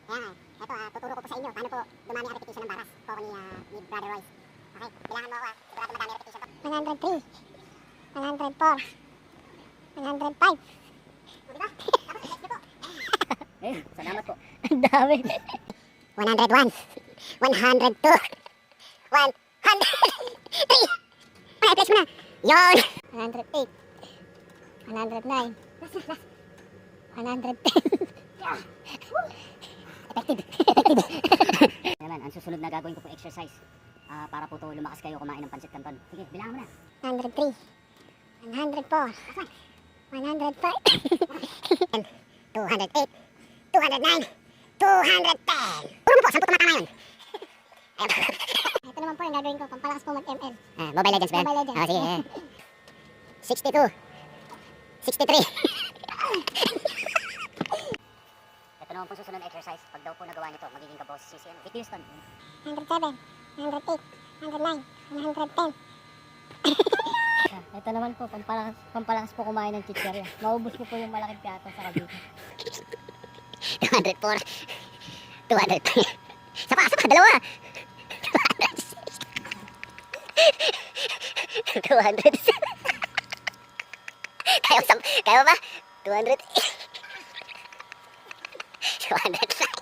Kaya nga, tuturo ko po sa inyo paano po dumami ang repetition ng baras po ako ni Brother Royce. Okay, bilangan mo ako sigurado madami ang repetition po. 103, 104, 105. O diba? Tapos next nyo po. Eh, salamat po. Ang dami. 101, 102, 103. I-flex mo na. Yon! 108, 109, 110. Effective. Naman, ang susunod na gagawin ko po exercise. Para po to lumakas kayo kumain ng pancit canton. Sige, bilangan mo na. 103, 104, 105, 208, 209, 210. Puro mo po, saan po tumatama yun? Ito naman po yung gagawin ko, pampalakas po mag-ML. Mobile Legends ba yan? Mobile Legends. Sige. 62, 63. Ito naman po susunod na exercise. Pag daw po nagawa nito, magiging kabos si Whitney Houston. 107, 108, 109, 110. Ito naman po, pampalakas po kumain ng chichirya. Maubos ko po yung malaking piato sa kabito. 204, 200. Sapa, dalawa. 200. Kaya ba? 200. 200.